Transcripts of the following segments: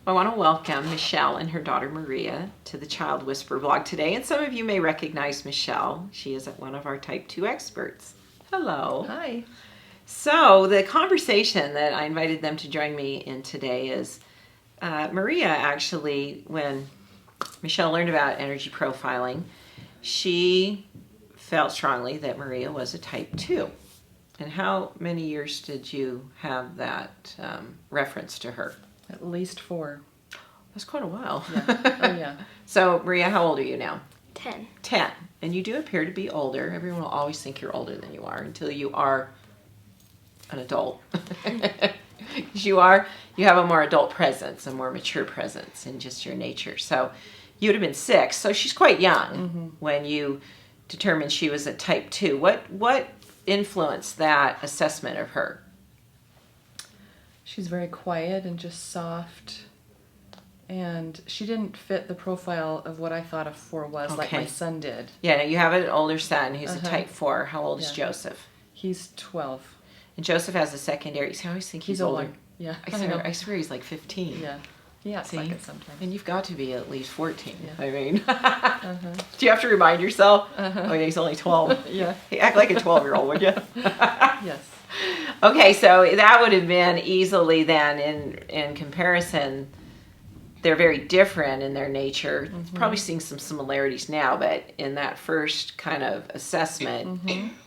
I want to welcome Michelle and her daughter Maria to the Child Whisperer blog today. And some of you may recognize Michelle. She is one of our Type 2 experts. Hello. Hi. So the conversation that I invited them to join me in today is Maria actually, when Michelle learned about energy profiling, she felt strongly that Maria was a Type 2. And how many years did you have that reference to her? At least 4. That's quite a while. Yeah. Oh, yeah. So, Maria, how old are you now? 10. 10. And you do appear to be older. Everyone will always think you're older than you are until you are an adult. you have a more adult presence, a more mature presence in just your nature. So, you would have been 6. So, she's quite young when you determined she was a Type 2. What influenced that assessment of her? She's very quiet and just soft. And she didn't fit the profile of what I thought a 4 was, like my son did. Yeah, now you have an older son who's a Type 4. How old is Joseph? He's 12. And Joseph has a secondary. See, I always think he's older. Yeah. I swear he's like 15. Yeah. He acts like it sometimes. And you've got to be at least 14. Yeah. I mean, do you have to remind yourself? Oh, yeah, he's only 12. Yeah. You act like a 12-year-old, would you? Yes. Okay, so that would have been easily then, in comparison, they're very different in their nature. Probably seeing some similarities now, but in that first kind of assessment,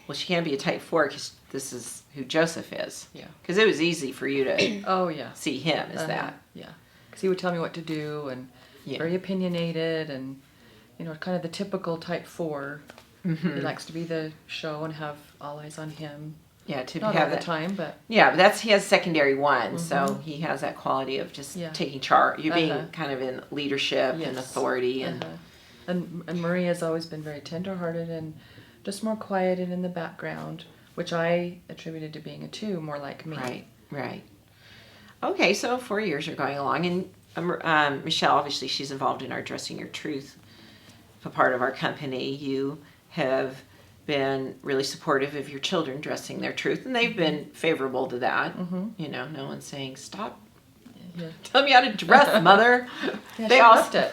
well, she can be a Type 4 because this is who Joseph is. Yeah. Because it was easy for you to see him as that. Yeah. Because he would tell me what to do and very opinionated and, kind of the typical Type 4. He likes to be the show and have all eyes on him. Yeah, to Not have all the that time, but but he has secondary 1, so he has that quality of just taking charge. You're being kind of in leadership and authority, and Maria's always been very tenderhearted and just more quiet and in the background, which I attributed to being a 2, more like me. Right. Okay, so 4 years are going along, and Michelle, obviously, she's involved in our Dressing Your Truth, a part of our company. You have been really supportive of your children dressing their truth, and they've been favorable to that. No one's saying, stop, tell me how to dress, mother. Yeah, they she all loved it.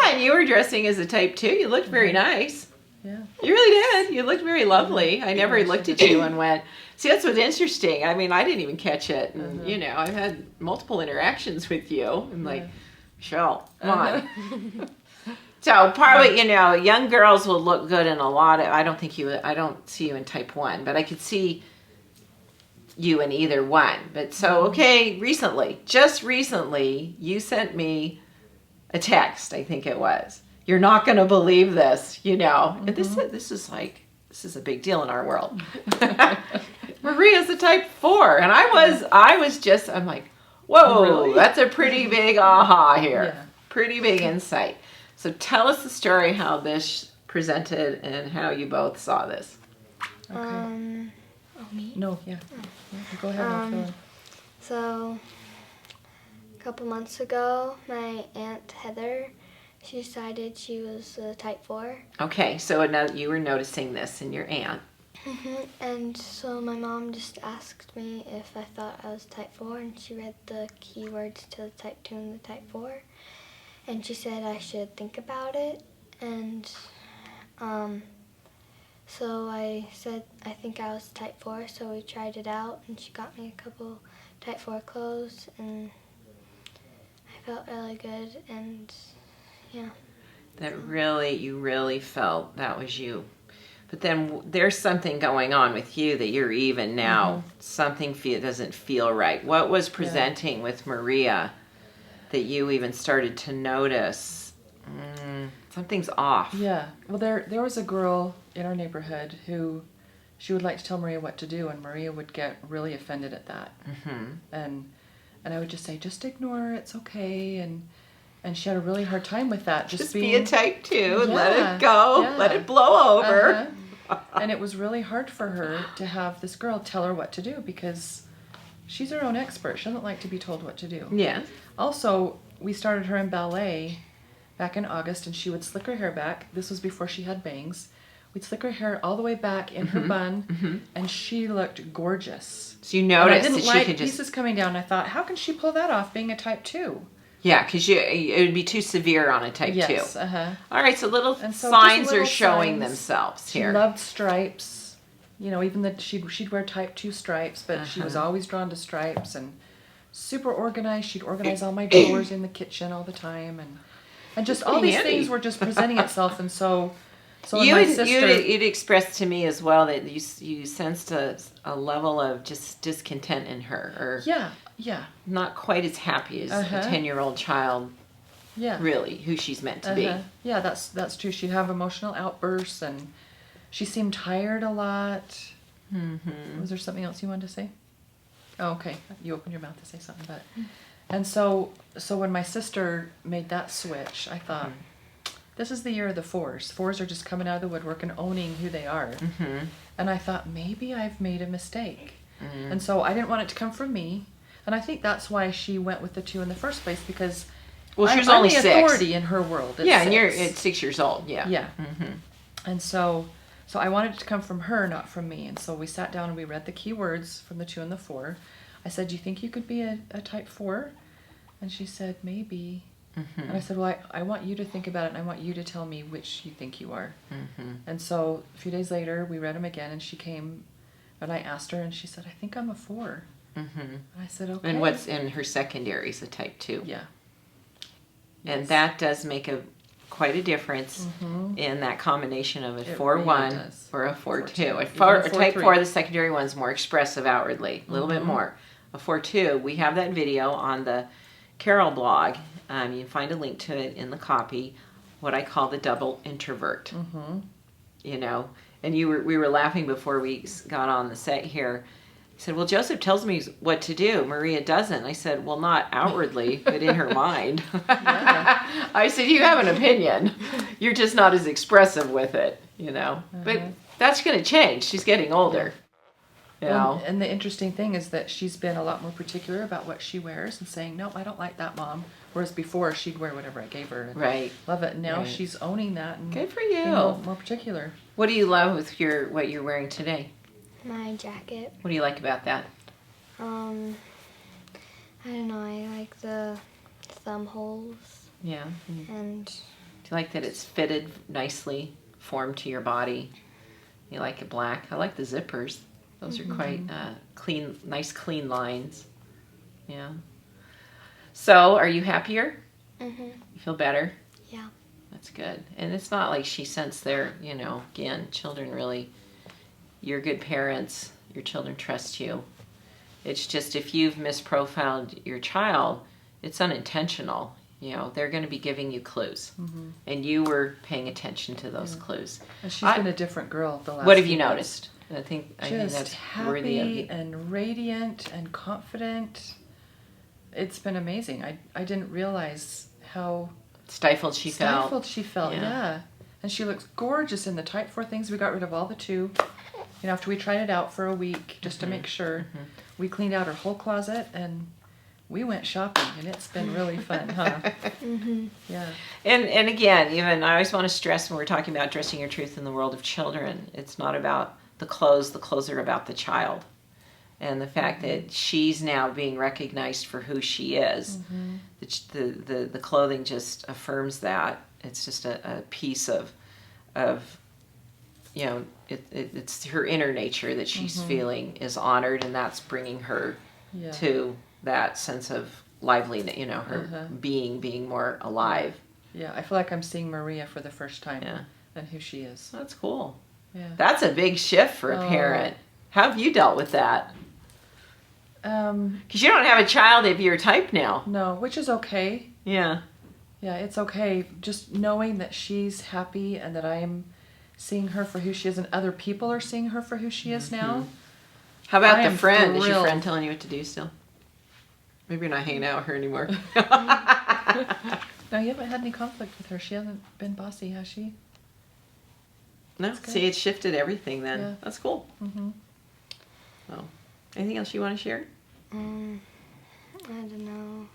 and you were dressing as a Type 2. You looked very nice. Yeah. You really did. You looked very lovely. I never looked at you and went, see, that's what's interesting. I mean, I didn't even catch it. And, I've had multiple interactions with you. I'm like, Michelle, come on. So probably, young girls will look good in a lot of, I don't see you in Type 1, but I could see you in either one. But so, okay, just recently, you sent me a text, I think it was. You're not going to believe this, And this is a big deal in our world. Maria's a Type 4. And I'm like, whoa, really? That's a pretty big aha here. Yeah. Pretty big insight. So tell us the story, how this presented and how you both saw this. Okay. Me? No, go ahead. So, a couple months ago, my Aunt Heather, she decided she was a Type 4. Okay, so now you were noticing this in your aunt. And so my mom just asked me if I thought I was Type 4, and she read the keywords to the Type 2 and the Type 4. And she said I should think about it, and so I said I think I was Type 4, so we tried it out, and she got me a couple Type 4 clothes, and I felt really good, and You really felt that was you. But then there's something going on with you that you're even now, something doesn't feel right. What was presenting with Maria that you even started to notice something's off? Yeah. Well, there was a girl in our neighborhood who she would like to tell Maria what to do, and Maria would get really offended at that. And I would just say, just ignore her, it's okay. And she had a really hard time with that. Just be a Type 2 and let it go, let it blow over. And it was really hard for her to have this girl tell her what to do because she's her own expert. She doesn't like to be told what to do. Yeah. Also, we started her in ballet back in August, and she would slick her hair back. This was before she had bangs. We'd slick her hair all the way back in her bun, and she looked gorgeous. So you noticed and I didn't that like she could pieces coming down. I thought, how can she pull that off being a Type 2? Yeah, because it would be too severe on a type 2. Yes. All right, so little And so signs just little are showing signs. themselves She here. loved stripes. You know, even that she'd wear type 2 stripes, but she was always drawn to stripes and super organized. She'd organize all my drawers in the kitchen all the time, and just all these things were just presenting itself. And so You my had, sister, you'd expressed to me as well that you sensed a level of just discontent in her, or yeah, not quite as happy as a 10-year-old child, yeah, really, who she's meant to be. Yeah, that's true. She'd have emotional outbursts, and she seemed tired a lot. Was there something else you wanted to say? Oh, okay. You opened your mouth to say something, but and so when my sister made that switch, I thought, this is the year of the 4s. 4s are just coming out of the woodwork and owning who they are. And I thought, maybe I've made a mistake. And so I didn't want it to come from me. And I think that's why she went with the 2 in the first place, because Well, she was I'm only the 6. authority in her world. Yeah, and you're at 6 years old. Yeah. Yeah. And so I wanted it to come from her, not from me. And so we sat down and we read the key words from the 2 and the 4. I said, do you think you could be a type 4? And she said, maybe. And I said, well, I want you to think about it, and I want you to tell me which you think you are. And so a few days later, we read them again, and she came, and I asked her, and she said, I think I'm a 4. And I said, okay. And what's in her secondary is a type 2. Yeah. And that does make quite a difference in that combination of a 4-1 or a 4-2. A type 4, the secondary one's more expressive outwardly, a little bit more. A 4-2, we have that video on the Carol blog. You can find a link to it in the copy, what I call the double introvert. You know, and we were laughing before we got on the set here. He said, well, Joseph tells me what to do. Maria doesn't. I said, well, not outwardly, but in her mind. I said, you have an opinion. You're just not as expressive with it, you know. But that's going to change. She's getting older. You know? And the interesting thing is that she's been a lot more particular about what she wears and saying, no, I don't like that, Mom. Whereas before, she'd wear whatever I gave her. And love it. And now she's owning that. And good for you. Being more particular. What do you love with what you're wearing today? My jacket. What do you like about that? I don't know. I like the thumb holes. Yeah. And do you like that it's fitted nicely, formed to your body? You like it black? I like the zippers. Those are quite clean, nice clean lines. Yeah. So, are you happier? You feel better? Yeah. That's good. And it's not like she sensed there, you know, again, children really, you're good parents, your children trust you. It's just if you've misprofiled your child, it's unintentional. You know, they're going to be giving you clues. And you were paying attention to those clues. And she's been a different girl the last What have you few noticed? I think that's happy worthy of and radiant and confident. It's been amazing. I didn't realize how stifled she felt. Yeah. And she looks gorgeous in the type 4 things. We got rid of all the 2. You know, after we tried it out for a week just to make sure, we cleaned out her whole closet and we went shopping, and it's been really fun, huh? Yeah. And again, even I always want to stress when we're talking about dressing your truth in the world of children, it's not about the clothes are about the child. And the fact that she's now being recognized for who she is, the clothing just affirms that. It's just a piece of you know, it's her inner nature that she's feeling is honored, and that's bringing her to that sense of liveliness, you know, her being more alive. Yeah, I feel like I'm seeing Maria for the first time and who she is. That's cool. Yeah. That's a big shift for a parent. How have you dealt with that? Because you don't have a child of your type now. No, which is okay. Yeah. Yeah, it's okay. Just knowing that she's happy and that I'm seeing her for who she is and other people are seeing her for who she is now. How about the friend? Is your friend telling you what to do still? Maybe you're not hanging out with her anymore. No, you haven't had any conflict with her. She hasn't been bossy, has she? No. See, it shifted everything then. Yeah. That's cool. Well, anything else you want to share? I don't know.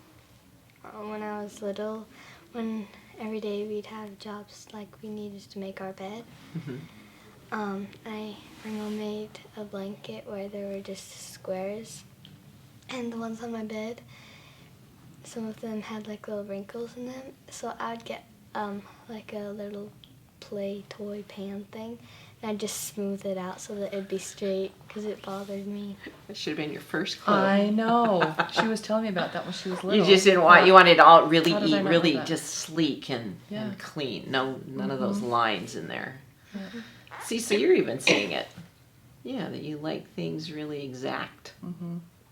When I was little, when every day we'd have jobs like we needed to make our bed, my mom made a blanket where there were just squares, and the ones on my bed some of them had like little wrinkles in them. So I would get like a little play toy pan thing, and I'd just smooth it out so that it'd be straight because it bothered me. That should have been your first clue. I know. She was telling me about that when she was little. You just didn't want, you wanted it all really How did I not know really that? just sleek and clean. None of those lines in there. Yeah. See, so you're even saying it. Yeah, that you like things really exact.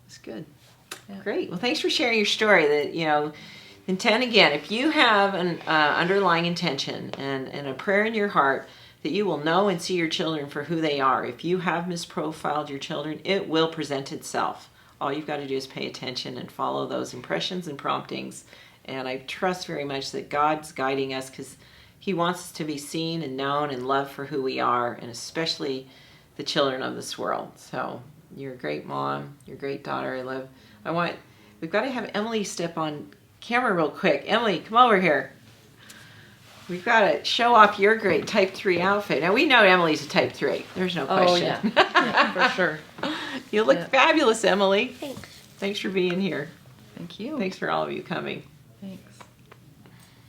That's good. Yeah. Great. Well, thanks for sharing your story. That, intent again, if you have an underlying intention and a prayer in your heart that you will know and see your children for who they are. If you have misprofiled your children, it will present itself. All you've got to do is pay attention and follow those impressions and promptings. And I trust very much that God's guiding us because He wants us to be seen and known and loved for who we are, and especially the children of this world. So you're a great mom. You're a great daughter. We've got to have Emily step on camera real quick. Emily, come over here. We've got to show off your great Type 3 outfit. Now, we know Emily's a Type 3. There's no question. Oh, yeah. For sure. You look fabulous, Emily. Thanks. Thanks for being here. Thank you. Thanks for all of you coming. Thanks.